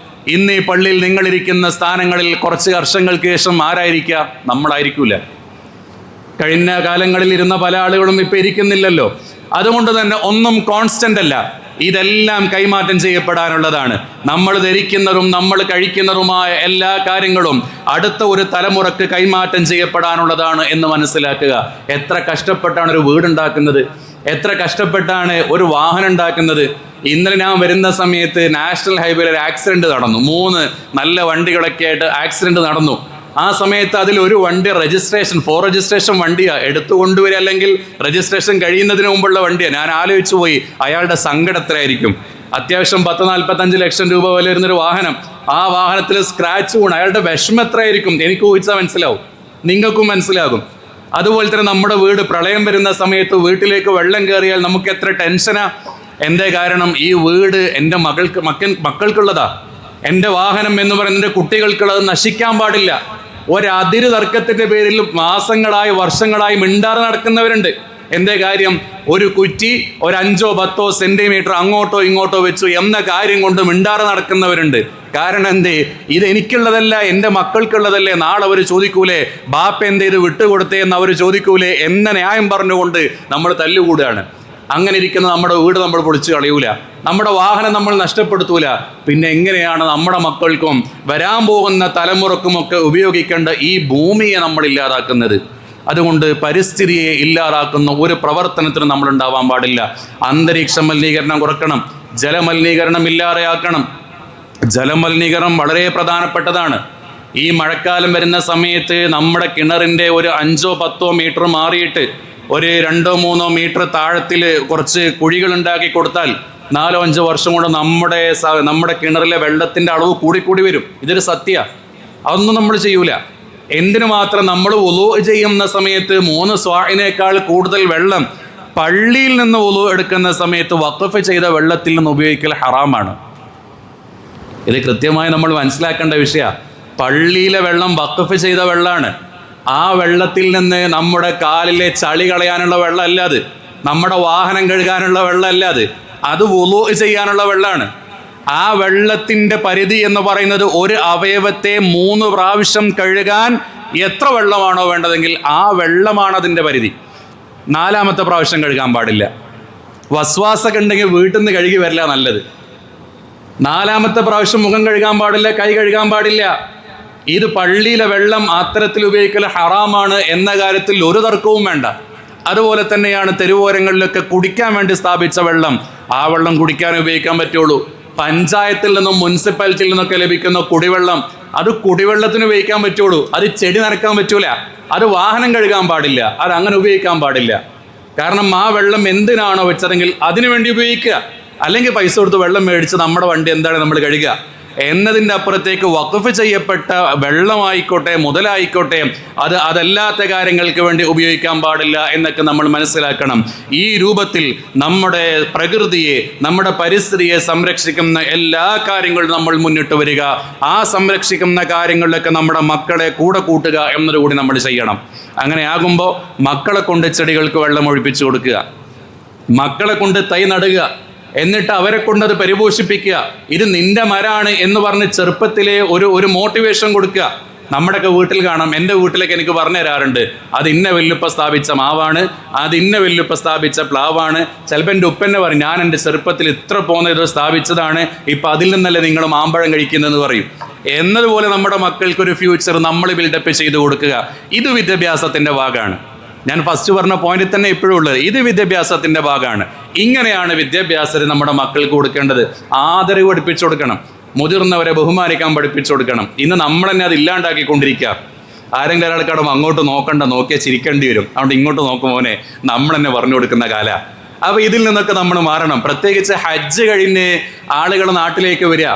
ഇന്ന് ഈ പള്ളിയിൽ നിങ്ങളിരിക്കുന്ന സ്ഥാനങ്ങളിൽ കുറച്ച് വർഷങ്ങൾക്ക് ശേഷം ആരായിരിക്കുക? നമ്മളായിരിക്കൂല. കഴിഞ്ഞ കാലങ്ങളിൽ ഇരുന്ന പല ആളുകളും ഇപ്പം ഇരിക്കുന്നില്ലല്ലോ. അതുകൊണ്ട് തന്നെ ഒന്നും കോൺസ്റ്റന്റ് അല്ല. ഇതെല്ലാം കൈമാറ്റം ചെയ്യപ്പെടാനുള്ളതാണ്. നമ്മൾ ധരിക്കുന്നതും നമ്മൾ കഴിക്കുന്നതുമായ എല്ലാ കാര്യങ്ങളും അടുത്ത ഒരു തലമുറക്ക് കൈമാറ്റം ചെയ്യപ്പെടാനുള്ളതാണ് എന്ന് മനസ്സിലാക്കുക. എത്ര കഷ്ടപ്പെട്ടാണ് ഒരു വീടുണ്ടാക്കുന്നത്, എത്ര കഷ്ടപ്പെട്ടാണ് ഒരു വാഹനം ഉണ്ടാക്കുന്നത്. ഇന്നലെ ഞാൻ വരുന്ന സമയത്ത് നാഷണൽ ഹൈവേയിൽ ഒരു ആക്സിഡന്റ് നടന്നു. 3 നല്ല വണ്ടികളൊക്കെ ആയിട്ട് ആക്സിഡന്റ് നടന്നു. ആ സമയത്ത് അതിൽ ഒരു വണ്ടി രജിസ്ട്രേഷൻ വണ്ടിയാണ് എടുത്തു കൊണ്ടുവരിക, അല്ലെങ്കിൽ രജിസ്ട്രേഷൻ കഴിയുന്നതിന് മുമ്പുള്ള വണ്ടിയാണ്. ഞാൻ ആലോചിച്ചു പോയി അയാളുടെ സങ്കടം എത്രയായിരിക്കും. അത്യാവശ്യം 10-45 ലക്ഷം രൂപ വില വരുന്നൊരു വാഹനം, ആ വാഹനത്തിൽ സ്ക്രാച്ച് വീണ് അയാളുടെ വിഷമം എത്രയായിരിക്കും എനിക്ക് ഊഹിച്ചാൽ മനസ്സിലാവും, നിങ്ങൾക്കും മനസ്സിലാകും. അതുപോലെ തന്നെ നമ്മുടെ വീട് പ്രളയം വരുന്ന സമയത്ത് വീട്ടിലേക്ക് വെള്ളം കയറിയാൽ നമുക്ക് എത്ര ടെൻഷനാ. എന്തേ കാരണം? ഈ വീട് എൻ്റെ മക്കൾക്കുള്ളതാ. എൻ്റെ വാഹനം എന്ന് പറയുന്നത് എൻ്റെ കുട്ടികൾക്കുള്ളത്. നശിക്കാൻ പാടില്ല. ഒരതിര് തർക്കത്തിൻ്റെ പേരിൽ മാസങ്ങളായി വർഷങ്ങളായി മിണ്ടാതെ നടക്കുന്നവരുണ്ട്. എന്തേ കാര്യം? ഒരു കുറ്റി ഒരു 5-10 സെന്റിമീറ്റർ അങ്ങോട്ടോ ഇങ്ങോട്ടോ വെച്ചു എന്ന കാര്യം കൊണ്ട് മിണ്ടാതെ നടക്കുന്നവരുണ്ട്. കാരണം എന്തേ? ഇത് എനിക്കുള്ളതല്ല, എൻ്റെ മക്കൾക്കുള്ളതല്ലേ. നാളെ അവർ ചോദിക്കൂലേ ബാപ്പ എന്തേ ഇത് വിട്ടുകൊടുത്തേ എന്ന് അവർ ചോദിക്കൂലേ എന്ന ന്യായം പറഞ്ഞുകൊണ്ട് നമ്മൾ തല്ലുകൂടുകയാണ്. അങ്ങനെ ഇരിക്കുന്ന നമ്മുടെ വീട് നമ്മൾ പൊളിച്ചു കളയൂല, നമ്മുടെ വാഹനം നമ്മൾ നഷ്ടപ്പെടുത്തൂല. പിന്നെ എങ്ങനെയാണ് നമ്മുടെ മക്കൾക്കും വരാൻ പോകുന്ന തലമുറക്കുമൊക്കെ ഉപയോഗിക്കേണ്ട ഈ ഭൂമിയെ നമ്മൾ ഇല്ലാതാക്കുന്നത്? അതുകൊണ്ട് പരിസ്ഥിതിയെ ഇല്ലാതാക്കുന്ന ഒരു പ്രവർത്തനത്തിന് നമ്മൾ ഉണ്ടാവാൻ പാടില്ല. അന്തരീക്ഷ മലിനീകരണം കുറക്കണം, ജലമലിനീകരണം ഇല്ലാതെയാക്കണം. ജലമലിനീകരണം വളരെ പ്രധാനപ്പെട്ടതാണ്. ഈ മഴക്കാലം വരുന്ന സമയത്ത് നമ്മുടെ കിണറിൻ്റെ ഒരു 5-10 മീറ്റർ മാറിയിട്ട് ഒരു 2-3 മീറ്റർ താഴത്തിൽ കുറച്ച് കുഴികൾ ഉണ്ടാക്കി കൊടുത്താൽ 4-5 വർഷം കൊണ്ട് നമ്മുടെ കിണറിലെ വെള്ളത്തിൻ്റെ അളവ് കൂടിക്കൂടി വരും. ഇതൊരു സത്യമാണ്. അതൊന്നും നമ്മൾ ചെയ്യൂല. എന്തിനു മാത്രം? നമ്മൾ വുളൂ ചെയ്യുന്ന സമയത്ത് 3 സ്വാഇനേക്കാൾ കൂടുതൽ വെള്ളം പള്ളിയിൽ നിന്ന് വുളൂ എടുക്കുന്ന സമയത്ത് വഖഫ് ചെയ്ത വെള്ളത്തിൽ നിന്ന് ഉപയോഗിക്കൽ ഹറാമാണ്. ഇത് കൃത്യമായി നമ്മൾ മനസ്സിലാക്കേണ്ട വിഷയമാണ്. പള്ളിയിലെ വെള്ളം വഖഫ് ചെയ്ത വെള്ളമാണ്. ആ വെള്ളത്തിൽ നിന്ന് നമ്മുടെ കാലിലെ ചളി കളയാനുള്ള വെള്ളമല്ല അത്, നമ്മുടെ വാഹനം കഴുകാനുള്ള വെള്ളമല്ല അത് വുളൂ ചെയ്യാനുള്ള വെള്ളമാണ്. ആ വെള്ളത്തിൻ്റെ പരിധി എന്ന് പറയുന്നത് ഒരു അവയവത്തെ 3 പ്രാവശ്യം കഴുകാൻ എത്ര വെള്ളമാണോ വേണ്ടതെങ്കിൽ ആ വെള്ളമാണ് അതിൻ്റെ പരിധി. 4ാമത്തെ പ്രാവശ്യം കഴുകാൻ പാടില്ല. വസ്വാസൊക്കെ ഉണ്ടെങ്കിൽ വീട്ടിൽ നിന്ന് കഴുകി വരില്ല നല്ലത്. 4ാമത്തെ പ്രാവശ്യം മുഖം കഴുകാൻ പാടില്ല, കൈ കഴുകാൻ പാടില്ല. ഇത് പള്ളിയിലെ വെള്ളം അത്തരത്തിൽ ഉപയോഗിക്കൽ ഹറാമാണ് എന്ന കാര്യത്തിൽ ഒരു തർക്കവും വേണ്ട. അതുപോലെ തന്നെയാണ് തെരുവോരങ്ങളിലൊക്കെ കുടിക്കാൻ വേണ്ടി സ്ഥാപിച്ച വെള്ളം, ആ വെള്ളം കുടിക്കാൻ ഉപയോഗിക്കാൻ പറ്റുള്ളൂ. പഞ്ചായത്തിൽ നിന്നും മുനിസിപ്പാലിറ്റിയിൽ നിന്നൊക്കെ ലഭിക്കുന്ന കുടിവെള്ളം, അത് കുടിവെള്ളത്തിന് ഉപയോഗിക്കാൻ പറ്റുള്ളൂ. അത് ചെടി നനക്കാൻ പറ്റൂല, അത് വാഹനം കഴുകാൻ പാടില്ല, അത് അങ്ങനെ ഉപയോഗിക്കാൻ പാടില്ല. കാരണം ആ വെള്ളം എന്തിനാണോ വെച്ചതെങ്കിൽ അതിനു വേണ്ടി ഉപയോഗിക്കുക. അല്ലെങ്കിൽ പൈസ കൊടുത്ത് വെള്ളം മേടിച്ച് നമ്മുടെ വണ്ടി എന്താണ് നമ്മൾ കഴുകുക എന്നതിൻ്റെ അപ്പുറത്തേക്ക് വഖഫ് ചെയ്യപ്പെട്ട വെള്ളമായിക്കോട്ടെ മുതലായിക്കോട്ടെ അതല്ലാത്ത കാര്യങ്ങൾക്ക് വേണ്ടി ഉപയോഗിക്കാൻ പാടില്ല എന്നൊക്കെ നമ്മൾ മനസ്സിലാക്കണം. ഈ രൂപത്തിൽ നമ്മുടെ പ്രകൃതിയെ, നമ്മുടെ പരിസ്ഥിതിയെ സംരക്ഷിക്കുന്ന എല്ലാ കാര്യങ്ങളും നമ്മൾ മുന്നിട്ട് വരിക. ആ സംരക്ഷിക്കുന്ന കാര്യങ്ങളിലൊക്കെ നമ്മുടെ മക്കളെ കൂടെ കൂട്ടുക എന്നതുകൂടി നമ്മൾ ചെയ്യണം. അങ്ങനെ ആകുമ്പോൾ മക്കളെ കൊണ്ട് ചെടികൾക്ക് വെള്ളം ഒഴിപ്പിച്ചു കൊടുക്കുക, മക്കളെ കൊണ്ട് തൈ നടുക, എന്നിട്ട് അവരെ കൊണ്ടത് പരിപോഷിപ്പിക്കുക. ഇത് നിന്റെ മരാണ് എന്ന് പറഞ്ഞ് ചെറുപ്പത്തിലെ ഒരു മോട്ടിവേഷൻ കൊടുക്കുക. നമ്മുടെയൊക്കെ വീട്ടിൽ കാണാം, എൻ്റെ വീട്ടിലേക്ക് എനിക്ക് പറഞ്ഞു തരാറുണ്ട്, അത് ഇന്ന വെല്ലുപ്പ സ്ഥാപിച്ച മാവാണ്, അത് ഇന്ന വെല്ലുപ്പ സ്ഥാപിച്ച പ്ലാവാണ്. ചിലപ്പോൾ എൻ്റെ ഉപ്പന്നെ പറയും, ഞാൻ എൻ്റെ ചെറുപ്പത്തിൽ ഇത്ര പോകുന്ന ഇത് സ്ഥാപിച്ചതാണ്, ഇപ്പം അതിൽ നിന്നല്ലേ നിങ്ങൾ മാമ്പഴം കഴിക്കുന്നതെന്ന് പറയും. എന്നതുപോലെ നമ്മുടെ മക്കൾക്കൊരു ഫ്യൂച്ചർ നമ്മൾ ബിൽഡപ്പ് ചെയ്ത് കൊടുക്കുക. ഇത് വിദ്യാഭ്യാസത്തിൻ്റെ ഭാഗമാണ്. ഞാൻ ഫസ്റ്റ് പറഞ്ഞ പോയിന്റിൽ തന്നെ ഇപ്പോഴും ഉള്ളത്, ഇത് വിദ്യാഭ്യാസത്തിൻ്റെ ഭാഗമാണ്. ഇങ്ങനെയാണ് വിദ്യാഭ്യാസത്തിന് നമ്മുടെ മക്കൾക്ക് കൊടുക്കേണ്ടത്. ആദരവ് പഠിപ്പിച്ചു കൊടുക്കണം, മുതിർന്നവരെ ബഹുമാനിക്കാൻ പഠിപ്പിച്ചു കൊടുക്കണം. ഇന്ന് നമ്മൾ തന്നെ അത് ഇല്ലാണ്ടാക്കിക്കൊണ്ടിരിക്കുക. ആരെങ്കിലും ഒരാൾക്കാടും അങ്ങോട്ട് നോക്കണ്ട, നോക്കിയാൽ ചിരിക്കേണ്ടി വരും, അതുകൊണ്ട് ഇങ്ങോട്ട് നോക്കുമ്പോനെ നമ്മൾ തന്നെ പറഞ്ഞു കൊടുക്കുന്ന കാലമാണ്. അപ്പോൾ ഇതിൽ നിന്നൊക്കെ നമ്മൾ മാറണം. പ്രത്യേകിച്ച് ഹജ്ജ് കഴിഞ്ഞ് ആളുകൾ നാട്ടിലേക്ക് വരിക,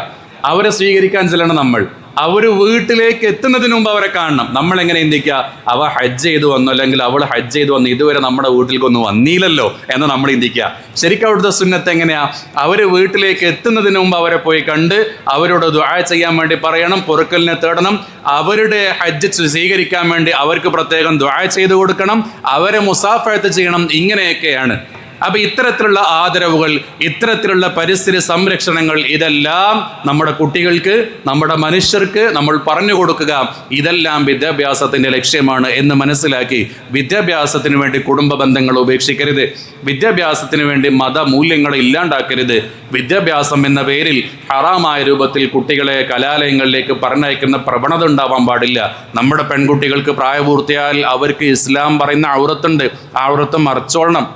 അവരെ സ്വീകരിക്കാൻ ചെല്ലണം നമ്മൾ. അവർ വീട്ടിലേക്ക് എത്തുന്നതിന് മുമ്പ് അവരെ കാണണം. നമ്മളെങ്ങനെ ചിന്തിക്കുക, അവ ഹജ്ജ് ചെയ്തു വന്നു അല്ലെങ്കിൽ അവൾ ഹജ്ജ് ചെയ്തു വന്നു, ഇതുവരെ നമ്മുടെ വീട്ടിലേക്കൊന്നും വന്നില്ലല്ലോ എന്ന് നമ്മൾ ചിന്തിക്കുക. ശരിക്കും അവിടുത്തെ സുന്നത്ത് എങ്ങനെയാ? അവർ വീട്ടിലേക്ക് എത്തുന്നതിന് മുമ്പ് അവരെ പോയി കണ്ട് അവരോട് ദുആ ചെയ്യാൻ വേണ്ടി പറയണം, പൊറുക്കലിനെ തേടണം, അവരുടെ ഹജ്ജ് സ്വീകരിക്കാൻ വേണ്ടി അവർക്ക് പ്രത്യേകം ദുആ ചെയ്തു കൊടുക്കണം, അവരെ മുസാഫഹത്ത് ചെയ്യണം. ഇങ്ങനെയൊക്കെയാണ്. അപ്പോൾ ഇത്തരത്തിലുള്ള ആദരവുകൾ, ഇത്തരത്തിലുള്ള പരിസ്ഥിതി സംരക്ഷണങ്ങൾ, ഇതെല്ലാം നമ്മുടെ കുട്ടികൾക്ക്, നമ്മുടെ മനുഷ്യർക്ക് നമ്മൾ പറഞ്ഞു കൊടുക്കുക. ഇതെല്ലാം വിദ്യാഭ്യാസത്തിൻ്റെ ലക്ഷ്യമാണ് എന്ന് മനസ്സിലാക്കി വിദ്യാഭ്യാസത്തിന് വേണ്ടി കുടുംബ ബന്ധങ്ങൾ ഉപേക്ഷിക്കരുത്. വിദ്യാഭ്യാസത്തിന് വേണ്ടി മതമൂല്യങ്ങൾ ഇല്ലാണ്ടാക്കരുത്. വിദ്യാഭ്യാസം എന്ന പേരിൽ ഹറാമായ രൂപത്തിൽ കുട്ടികളെ കലാലയങ്ങളിലേക്ക് പറഞ്ഞയക്കുന്ന പ്രവണത ഉണ്ടാവാൻ പാടില്ല. നമ്മുടെ പെൺകുട്ടികൾക്ക് പ്രായപൂർത്തിയാൽ അവർക്ക് ഇസ്ലാം പറയുന്ന ഔറത്തുണ്ട്. ആ ഔറത്ത് മറച്ചോളണം,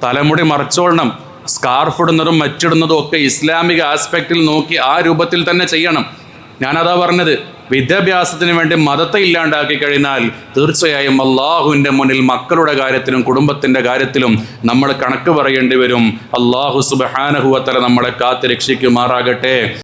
തലമുടി മറച്ചോളണം. സ്കാർഫ് ഇടുന്നതും മറ്റിടുന്നതും ഒക്കെ ഇസ്ലാമിക ആസ്പെക്റ്റിൽ നോക്കി ആ രൂപത്തിൽ തന്നെ ചെയ്യണം. ഞാനതാ പറഞ്ഞത്. വിദ്യാഭ്യാസത്തിന് വേണ്ടി മതത്തെ ഇല്ലാണ്ടാക്കി കഴിഞ്ഞാൽ തീർച്ചയായും അള്ളാഹുവിൻ്റെ മുന്നിൽ മക്കളുടെ കാര്യത്തിലും കുടുംബത്തിൻ്റെ കാര്യത്തിലും നമ്മൾ കണക്ക് പറയേണ്ടി വരും. അള്ളാഹു സുബ്ഹാനഹു വ തആല നമ്മളെ കാത്ത് രക്ഷിക്കുമാറാകട്ടെ.